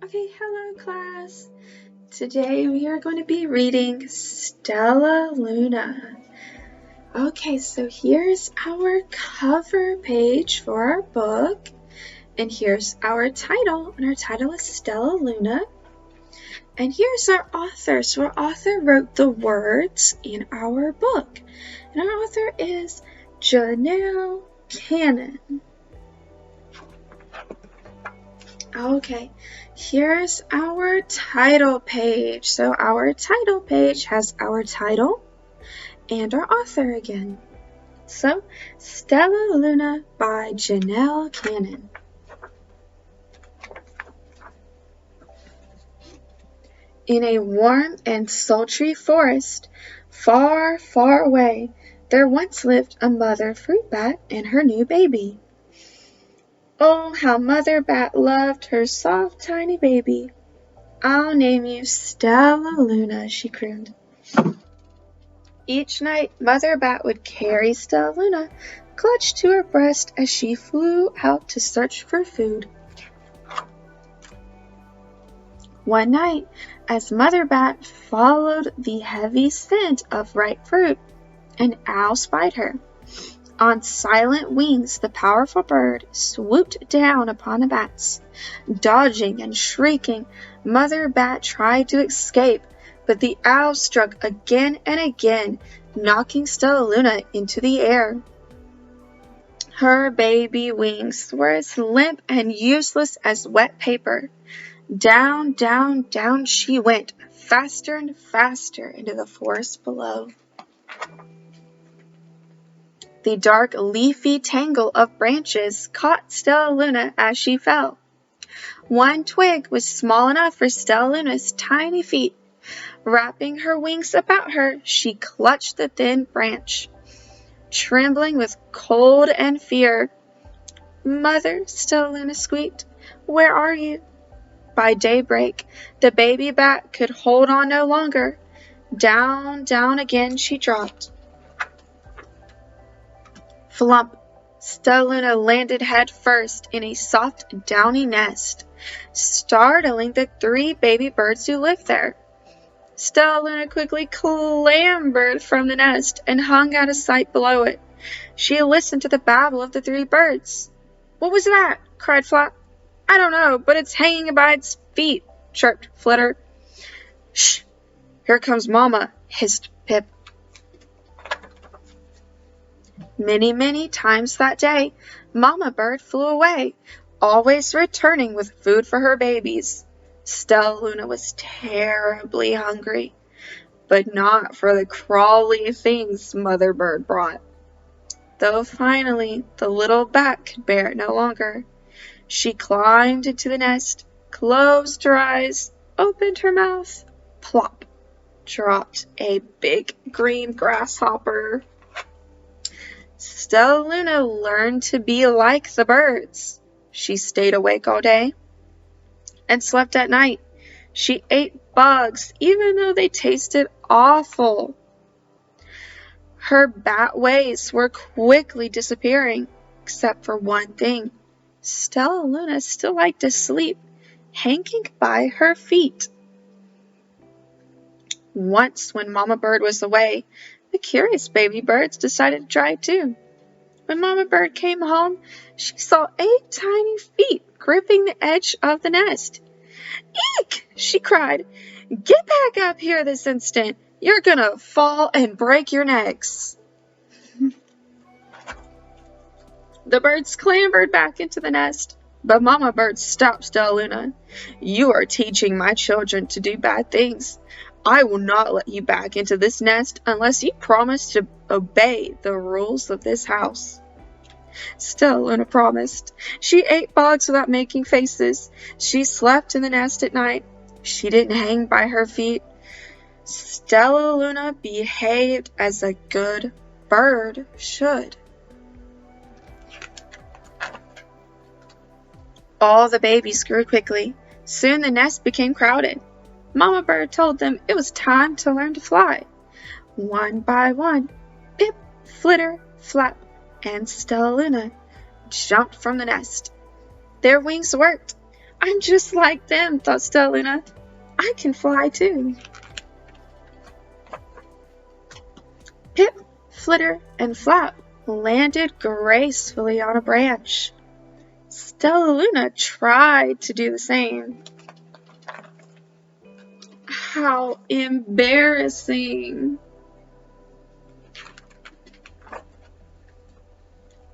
Okay, hello class. Today we are going to be reading Stellaluna. Okay, so here's our cover page for our book, and here's our title, and our title is Stellaluna. And here's our author. So our author wrote the words in our book, and our author is Janell Cannon. Okay, here's our title page. So our title page has our title and our author again. So, Stellaluna by Janell Cannon. In a warm and sultry forest, far, far away, there once lived a mother fruit bat and her new baby. Oh, how Mother Bat loved her soft, tiny baby. I'll name you Stellaluna, she crooned. Each night, Mother Bat would carry Stellaluna clutched to her breast as she flew out to search for food. One night, as Mother Bat followed the heavy scent of ripe fruit, an owl spied her. On silent wings, the powerful bird swooped down upon the bats. Dodging and shrieking, Mother Bat tried to escape, but the owl struck again and again, knocking Stellaluna into the air. Her baby wings were as limp and useless as wet paper. Down, down, down she went, faster and faster into the forest below. The dark, leafy tangle of branches caught Stellaluna as she fell. One twig was small enough for Stellaluna's tiny feet. Wrapping her wings about her, she clutched the thin branch. Trembling with cold and fear, "Mother," Stellaluna squeaked, "where are you?" By daybreak, the baby bat could hold on no longer. Down, down again she dropped. Flump! Stellaluna landed head first in a soft, downy nest, startling the 3 baby birds who lived there. Stellaluna quickly clambered from the nest and hung out of sight below it. She listened to the babble of the 3 birds. "What was that?" cried Flap. "I don't know, but it's hanging by its feet," chirped Flitter. "Shh! Here comes Mama," hissed Pip. Many, many times that day, Mama Bird flew away, always returning with food for her babies. Stellaluna was terribly hungry, but not for the crawly things Mother Bird brought. Though finally the little bat could bear it no longer. She climbed into the nest, closed her eyes, opened her mouth, plop, dropped a big green grasshopper. Stellaluna learned to be like the birds. She stayed awake all day and slept at night. She ate bugs, even though they tasted awful. Her bat ways were quickly disappearing, except for one thing. Stellaluna still liked to sleep, hanging by her feet. Once, when Mama Bird was away, the curious baby birds decided to try too. When Mama Bird came home, she saw 8 tiny feet gripping the edge of the nest. "Eek!" she cried. "Get back up here this instant. You're gonna fall and break your necks." The birds clambered back into the nest, but Mama Bird stopped Stellaluna. "You are teaching my children to do bad things. I will not let you back into this nest unless you promise to obey the rules of this house." Stellaluna promised. She ate bugs without making faces. She slept in the nest at night. She didn't hang by her feet. Stellaluna behaved as a good bird should. All the babies grew quickly. Soon the nest became crowded. Mama Bird told them it was time to learn to fly. One by one, Pip, Flitter, Flap, and Stellaluna jumped from the nest. Their wings worked. I'm just like them, thought Stellaluna. I can fly too. Pip, Flitter, and Flap landed gracefully on a branch. Stellaluna tried to do the same. How embarrassing!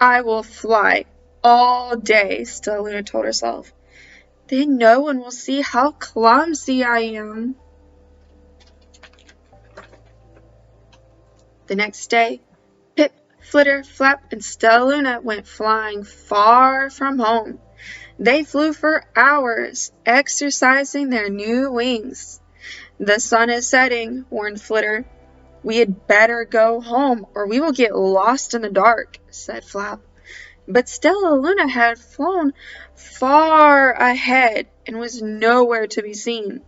I will fly all day, Stellaluna told herself. Then no one will see how clumsy I am. The next day, Pip, Flitter, Flap, and Stellaluna went flying far from home. They flew for hours, exercising their new wings. The sun is setting, warned Flitter. We had better go home, or we will get lost in the dark, said Flap. But Stellaluna had flown far ahead and was nowhere to be seen.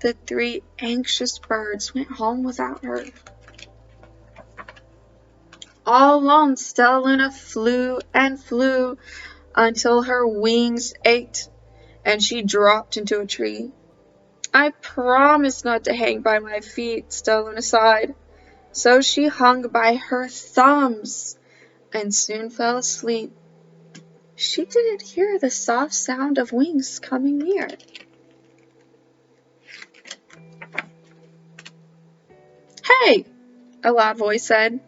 The 3 anxious birds went home without her. All alone, Stellaluna flew and flew until her wings ached and she dropped into a tree. I promised not to hang by my feet, Stellaluna sighed. So she hung by her thumbs and soon fell asleep. She didn't hear the soft sound of wings coming near. Hey, a loud voice said.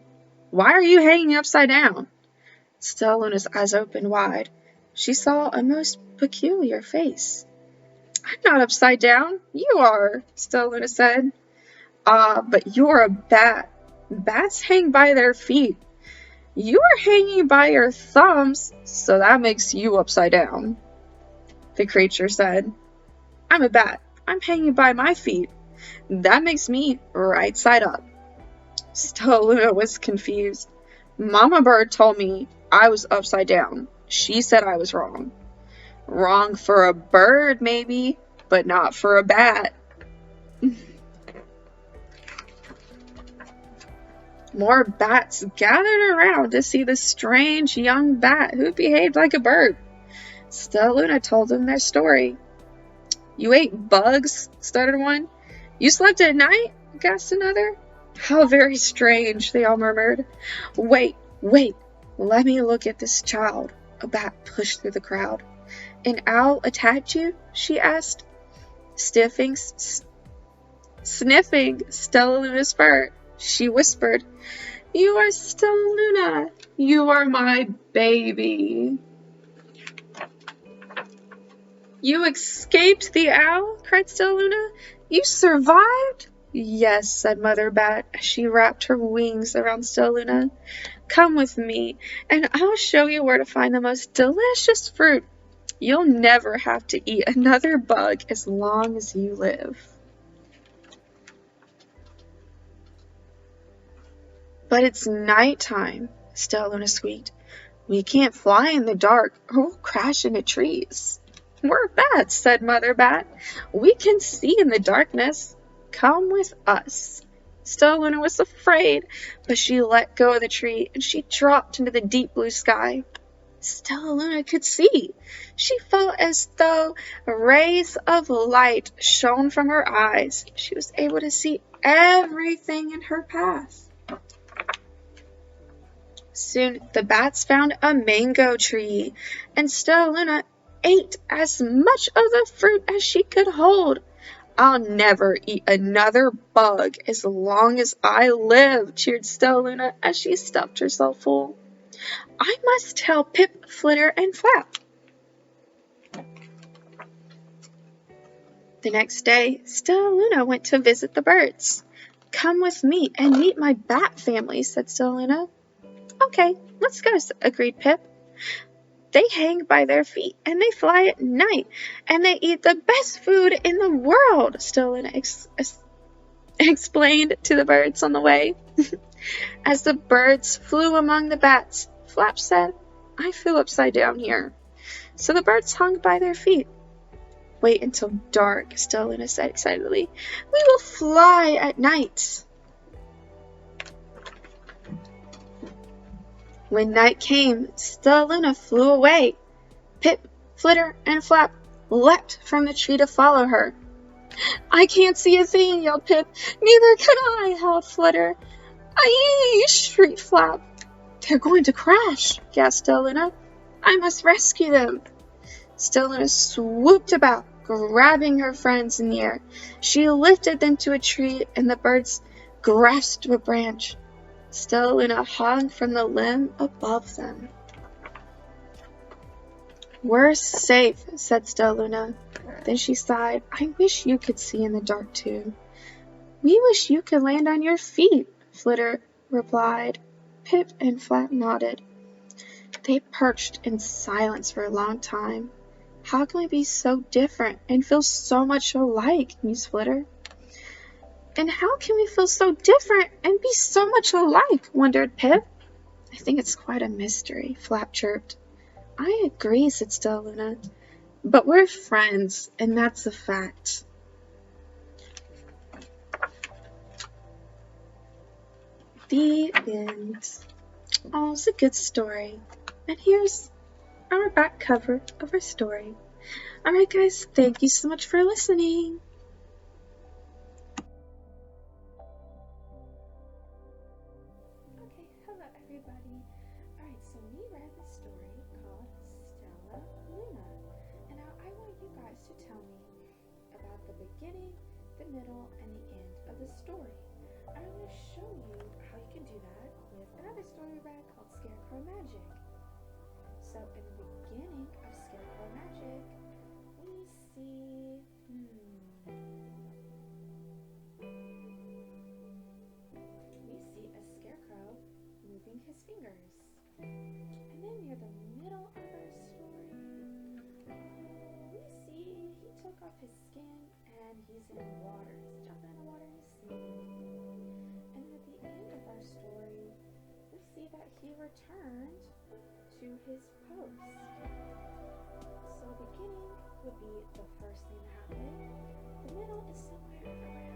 Why are you hanging upside down? Stellaluna's eyes opened wide. She saw a most peculiar face. I'm not upside down. You are, Stellaluna said. But you're a bat. Bats hang by their feet. You are hanging by your thumbs, so that makes you upside down. The creature said. I'm a bat. I'm hanging by my feet. That makes me right side up. Stellaluna was confused. Mama Bird told me I was upside down. She said I was wrong. Wrong for a bird, maybe, but not for a bat. More bats gathered around to see the strange young bat who behaved like a bird. Stellaluna told them their story. You ate bugs? Stuttered one. You slept at night? Gasped another. How very strange, they all murmured. Wait, let me look at this child. A bat pushed through the crowd. An owl attacked you? She asked. Sniffing Stellaluna's fur, she whispered, You are Stellaluna. You are my baby. You escaped the owl? Cried Stellaluna. You survived? Yes, said Mother Bat as she wrapped her wings around Stellaluna. Come with me, and I'll show you where to find the most delicious fruit. You'll never have to eat another bug as long as you live. But it's nighttime, Stellaluna squeaked. We can't fly in the dark or we'll crash into trees. We're bats, said Mother Bat. We can see in the darkness. Come with us. Stellaluna was afraid, but she let go of the tree and she dropped into the deep blue sky. Stellaluna could see. She felt as though rays of light shone from her eyes. She was able to see everything in her path. Soon the bats found a mango tree, and Stellaluna ate as much of the fruit as she could hold. I'll never eat another bug as long as I live, cheered Stellaluna as she stuffed herself full. I must tell Pip, Flitter, and Flap. The next day, Stellaluna went to visit the birds. Come with me and meet my bat family, said Stellaluna. Okay, let's go, agreed Pip. They hang by their feet, and they fly at night, and they eat the best food in the world, Stellaluna explained to the birds on the way. As the birds flew among the bats, Flap said, I feel upside down here. So the birds hung by their feet. Wait until dark, Stellaluna said excitedly. We will fly at night. When night came, Stellaluna flew away. Pip, Flitter, and Flap leapt from the tree to follow her. I can't see a thing, yelled Pip. Neither can I, howled Flutter. Aye, shrieked Flap. They're going to crash, gasped Stellaluna. I must rescue them. Stellaluna swooped about, grabbing her friends in the air. She lifted them to a tree, and the birds grasped a branch. Stellaluna hung from the limb above them. We're safe, said Stellaluna. Then she sighed. I wish you could see in the dark, too. We wish you could land on your feet, Flitter replied. Pip and Flap nodded. They perched in silence for a long time. How can we be so different and feel so much alike, mused Flitter. And how can we feel so different and be so much alike, wondered Pip. I think it's quite a mystery, Flap chirped. I agree, said Stellaluna. But we're friends, and that's a fact. The end. Oh, it's a good story. And here's our back cover of our story. Alright guys, thank you so much for listening. Okay, hello everybody. Alright, so we read the story called Stellaluna. And now I want you guys to tell me about the beginning, the middle, and the end of the story. I'm going to show you how you can do that with another story we read called Scarecrow Magic. So in the beginning of Scarecrow Magic, we see a scarecrow moving his fingers. And then near the middle of our story, we see he took off his skin and he's in water. He's jumping in the water and he's swimming. And at the end of our story, we see that he returned to his post. So beginning would be the first thing that happened. The middle is somewhere around